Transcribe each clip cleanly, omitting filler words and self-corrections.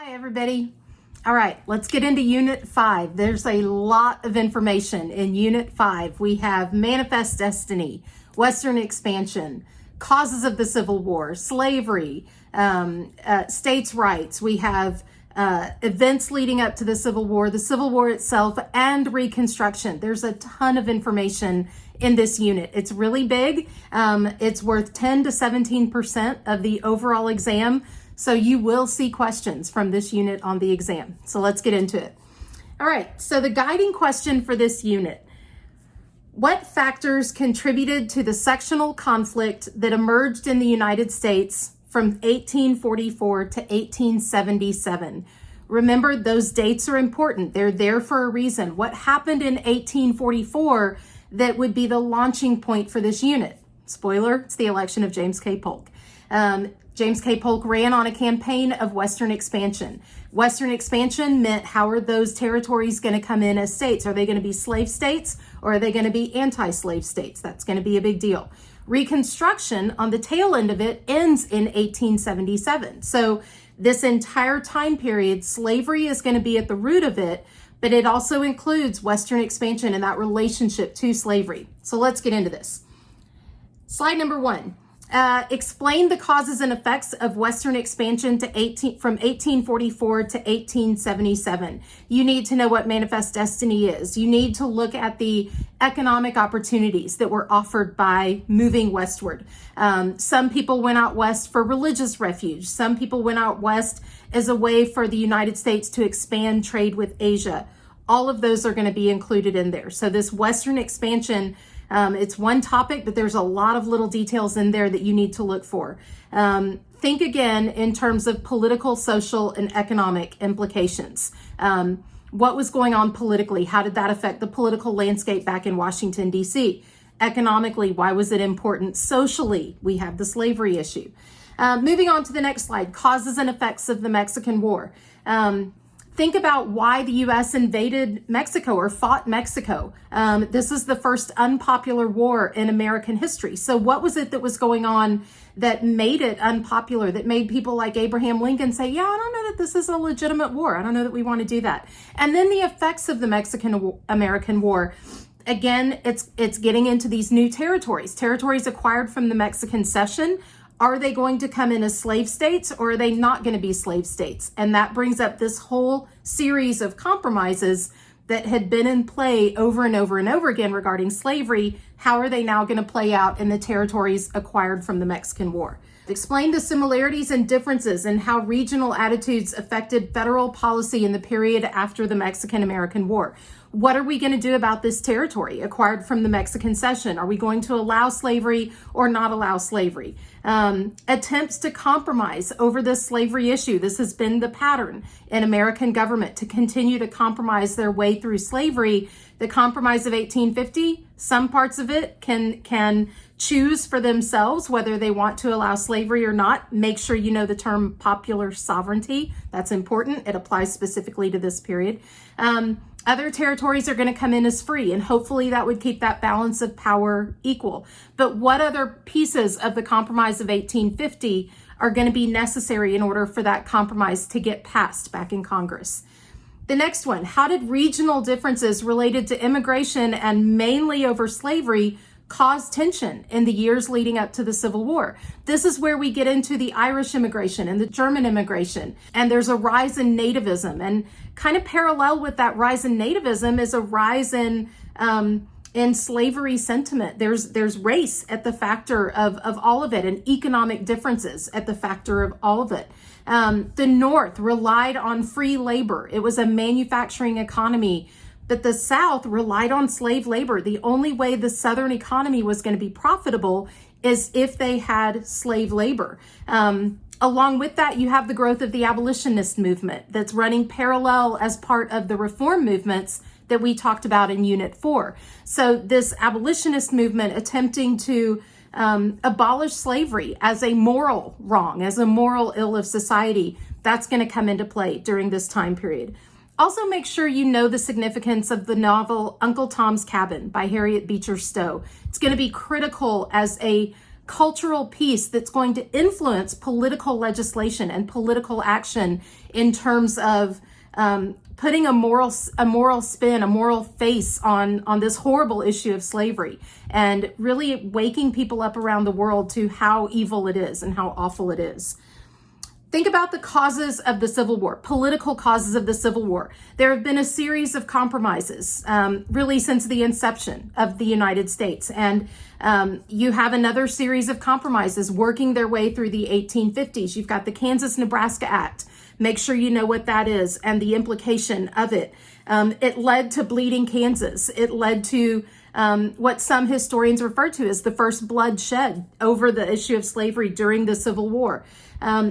Hi, everybody. All right, let's get into Unit 5. There's a lot of information in Unit 5. We have Manifest Destiny, Western Expansion, Causes of the Civil War, Slavery, States' Rights. We have events leading up to the Civil War itself, and Reconstruction. There's a ton of information in this unit. It's really big. It's worth 10 to 17% of the overall exam. So you will see questions from this unit on the exam. So let's get into it. All right, so the guiding question for this unit: what factors contributed to the sectional conflict that emerged in the United States from 1844 to 1877? Remember, those dates are important. They're there for a reason. What happened in 1844 that would be the launching point for this unit? Spoiler, it's the election of James K. Polk. James K. Polk ran on a campaign of Western expansion. Western expansion meant, how are those territories going to come in as states? Are they going to be slave states, or are they going to be anti-slave states? That's going to be a big deal. Reconstruction, on the tail end of it, ends in 1877. So this entire time period, slavery is going to be at the root of it, but it also includes Western expansion and that relationship to slavery. So let's get into this. Slide number 1. Explain the causes and effects of Western expansion from 1844 to 1877. You need to know what Manifest Destiny is. You need to look at the economic opportunities that were offered by moving westward. Some people went out west for religious refuge. Some people went out west as a way for the United States to expand trade with Asia. All of those are going to be included in there. So this Western expansion, it's one topic, but there's a lot of little details in there that you need to look for. Think again in terms of political, social, and economic implications. What was going on politically? How did that affect the political landscape back in Washington, D.C.? Economically, why was it important? Socially, we have the slavery issue. Moving on to the next slide, causes and effects of the Mexican War. Think about why the U.S. invaded Mexico or fought Mexico. This is the first unpopular war in American history. So what was it that was going on that made it unpopular, that made people like Abraham Lincoln say, yeah, I don't know that this is a legitimate war. I don't know that we want to do that. And then the effects of the Mexican-American War. Again, it's getting into these new territories acquired from the Mexican Cession. Are they going to come in as slave states, or are they not going to be slave states? And that brings up this whole series of compromises that had been in play over and over and over again regarding slavery. How are they now going to play out in the territories acquired from the Mexican War? Explain the similarities and differences in how regional attitudes affected federal policy in the period after the Mexican-American War. What are we going to do about this territory acquired from the Mexican Cession? Are we going to allow slavery or not allow slavery? Attempts to compromise over this slavery issue. This has been the pattern in American government, to continue to compromise their way through slavery. The Compromise of 1850, some parts of it can choose for themselves whether they want to allow slavery or not. Make sure you know the term popular sovereignty. That's important. It applies specifically to this period. Other territories are going to come in as free, and hopefully that would keep that balance of power equal. But what other pieces of the Compromise of 1850 are going to be necessary in order for that compromise to get passed back in Congress? The next one, how did regional differences related to immigration and mainly over slavery cause tension in the years leading up to the Civil War? This is where we get into the Irish immigration and the German immigration, and there's a rise in nativism, and kind of parallel with that rise in nativism is a rise in slavery sentiment. There's race at the factor of all of it, and economic differences at the factor of all of it. The North relied on free labor. It was a manufacturing economy. But the South relied on slave labor. The only way the Southern economy was going to be profitable is if they had slave labor. Along with that, you have the growth of the abolitionist movement that's running parallel as part of the reform movements that we talked about in Unit 4. So this abolitionist movement attempting to abolish slavery as a moral wrong, as a moral ill of society, that's going to come into play during this time period. Also, make sure you know the significance of the novel Uncle Tom's Cabin by Harriet Beecher Stowe. It's going to be critical as a cultural piece that's going to influence political legislation and political action in terms of putting a moral spin, a moral face on this horrible issue of slavery, and really waking people up around the world to how evil it is and how awful it is. Think about the causes of the Civil War, political causes of the Civil War. There have been a series of compromises, really since the inception of the United States. And you have another series of compromises working their way through the 1850s. You've got the Kansas-Nebraska Act. Make sure you know what that is and the implication of it. It led to Bleeding Kansas. It led to what some historians refer to as the first blood shed over the issue of slavery during the Civil War.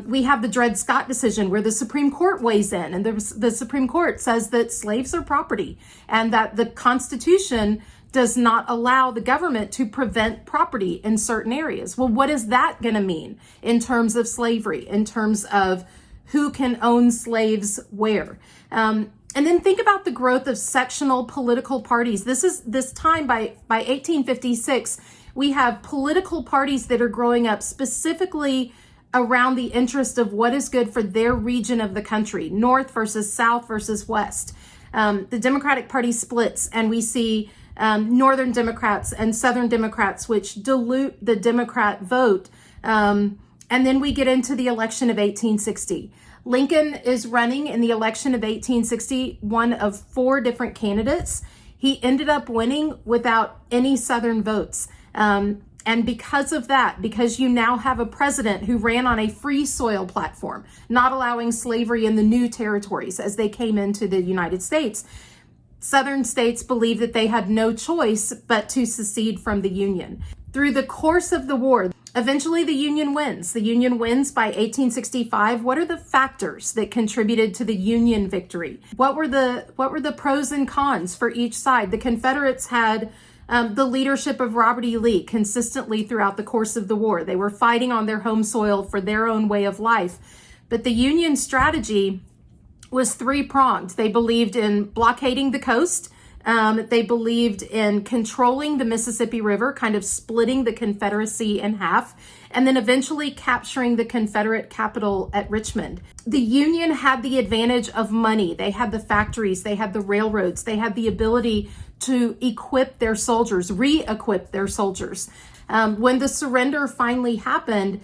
We have the Dred Scott decision where the Supreme Court weighs in, and the Supreme Court says that slaves are property and that the Constitution does not allow the government to prevent property in certain areas. Well, what is that going to mean in terms of slavery, in terms of who can own slaves where? And then think about the growth of sectional political parties. This time by 1856, we have political parties that are growing up specifically around the interest of what is good for their region of the country, North versus South versus West. The Democratic Party splits, and we see Northern Democrats and Southern Democrats, which dilute the Democrat vote. And then we get into the election of 1860. Lincoln is running in the election of 1860, one of 4 different candidates. He ended up winning without any Southern votes. And because of that, because you now have a president who ran on a free soil platform, not allowing slavery in the new territories as they came into the United States, Southern states believed that they had no choice but to secede from the Union. Through the course of the war, eventually the Union wins. The Union wins by 1865. What are the factors that contributed to the Union victory? What were the pros and cons for each side? The Confederates had the leadership of Robert E. Lee consistently throughout the course of the war. They were fighting on their home soil for their own way of life. But the Union strategy was 3-pronged. They believed in blockading the coast. They believed in controlling the Mississippi River, kind of splitting the Confederacy in half, and then eventually capturing the Confederate capital at Richmond. The Union had the advantage of money. They had the factories, they had the railroads, they had the ability to equip their soldiers, re-equip their soldiers. When the surrender finally happened,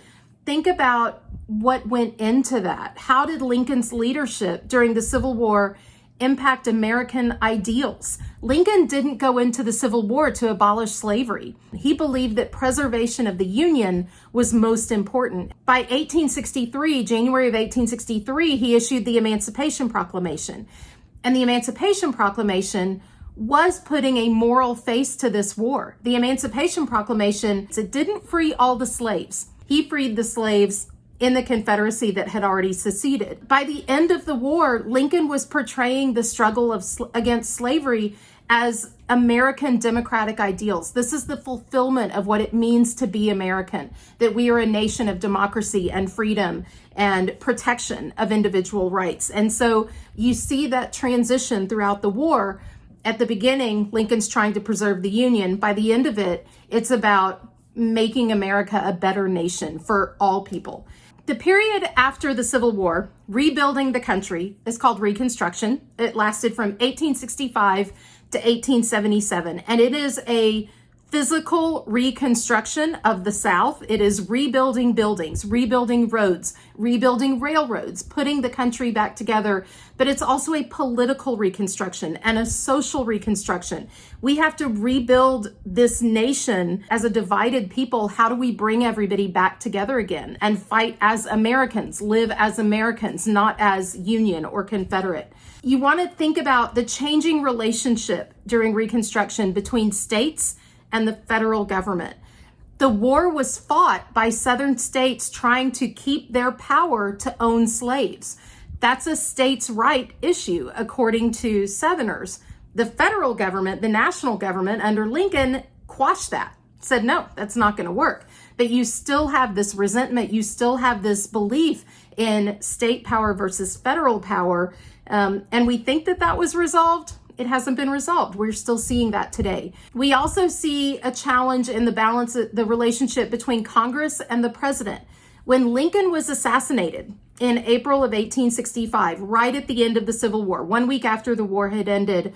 think about what went into that. How did Lincoln's leadership during the Civil War impact American ideals? Lincoln didn't go into the Civil War to abolish slavery. He believed that preservation of the Union was most important. By 1863, January of 1863, he issued the Emancipation Proclamation. And the Emancipation Proclamation was putting a moral face to this war. The Emancipation Proclamation, it didn't free all the slaves. He freed the slaves in the Confederacy that had already seceded. By the end of the war, Lincoln was portraying the struggle against slavery as American democratic ideals. This is the fulfillment of what it means to be American, that we are a nation of democracy and freedom and protection of individual rights. And so you see that transition throughout the war. At the beginning, Lincoln's trying to preserve the Union. By the end of it, it's about making America a better nation for all people. The period after the Civil War, rebuilding the country, is called Reconstruction. It lasted from 1865 to 1877, and it is a physical reconstruction of the South. It is rebuilding buildings, rebuilding roads, rebuilding railroads, putting the country back together. But it's also a political reconstruction and a social reconstruction. We have to rebuild this nation as a divided people. How do we bring everybody back together again and fight as Americans, live as Americans, not as Union or Confederate? You want to think about the changing relationship during Reconstruction between states and the federal government. The war was fought by Southern states trying to keep their power to own slaves. That's a states' right issue, according to Southerners. The federal government, the national government under Lincoln, quashed that, said, no, that's not going to work. But you still have this resentment. You still have this belief in state power versus federal power. And we think that that was resolved. it hasn't been resolved. We're still seeing that today. We also see a challenge in the relationship between Congress and the president. When Lincoln was assassinated in April of 1865, right at the end of the Civil War, 1 week after the war had ended,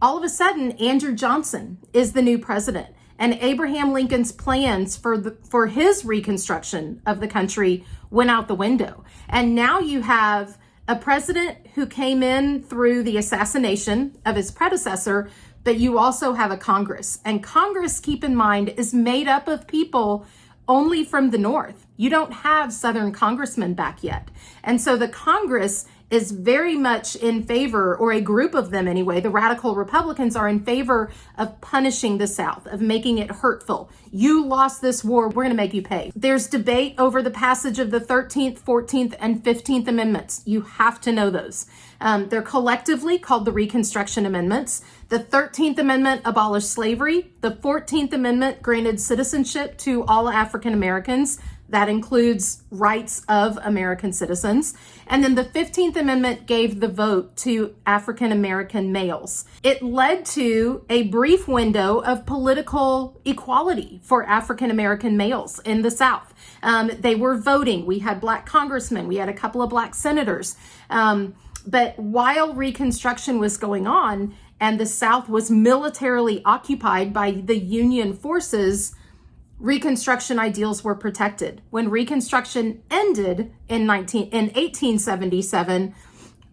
all of a sudden, Andrew Johnson is the new president. And Abraham Lincoln's plans for his reconstruction of the country went out the window. And now you have a president who came in through the assassination of his predecessor, but you also have a Congress. And Congress, keep in mind, is made up of people only from the North. You don't have Southern congressmen back yet. And so the Congress is very much in favor, or a group of them anyway, the radical Republicans are in favor of punishing the South, of making it hurtful. You lost this war, we're going to make you pay. There's debate over the passage of the 13th, 14th, and 15th Amendments. You have to know those. They're collectively called the Reconstruction Amendments. The 13th Amendment abolished slavery. The 14th Amendment granted citizenship to all African Americans. That includes rights of American citizens. And then the 15th Amendment gave the vote to African American males. It led to a brief window of political equality for African American males in the South. They were voting. We had black congressmen. We had a couple of black senators. But while Reconstruction was going on and the South was militarily occupied by the Union forces, Reconstruction ideals were protected. When Reconstruction ended in 1877,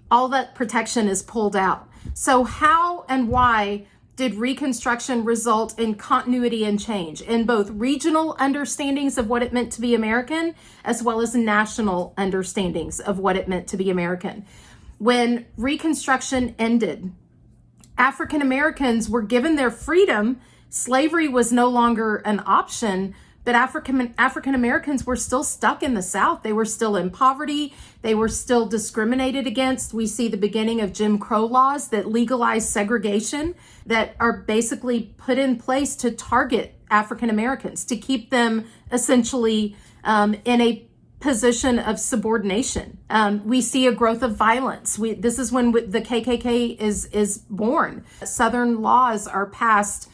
all that protection is pulled out. So how and why did Reconstruction result in continuity and change in both regional understandings of what it meant to be American, as well as national understandings of what it meant to be American? When Reconstruction ended, African Americans were given their freedom. Slavery was no longer an option, but African Americans were still stuck in the South. They were still in poverty. They were still discriminated against. We see the beginning of Jim Crow laws that legalize segregation, that are basically put in place to target African Americans, to keep them essentially in a position of subordination. We see a growth of violence. This is when the KKK is born. Southern laws are passed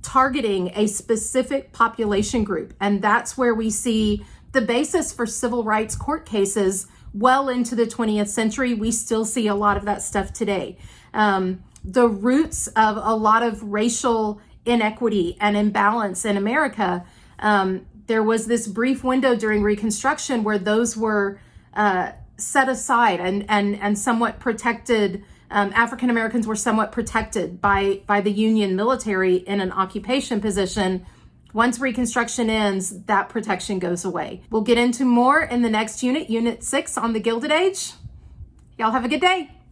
targeting a specific population group. And that's where we see the basis for civil rights court cases well into the 20th century. We still see a lot of that stuff today. The roots of a lot of racial inequity and imbalance in America, there was this brief window during Reconstruction where those were set aside and somewhat protected. African Americans were somewhat protected by the Union military in an occupation position. Once Reconstruction ends, that protection goes away. We'll get into more in the next unit, Unit 6 on the Gilded Age. Y'all have a good day.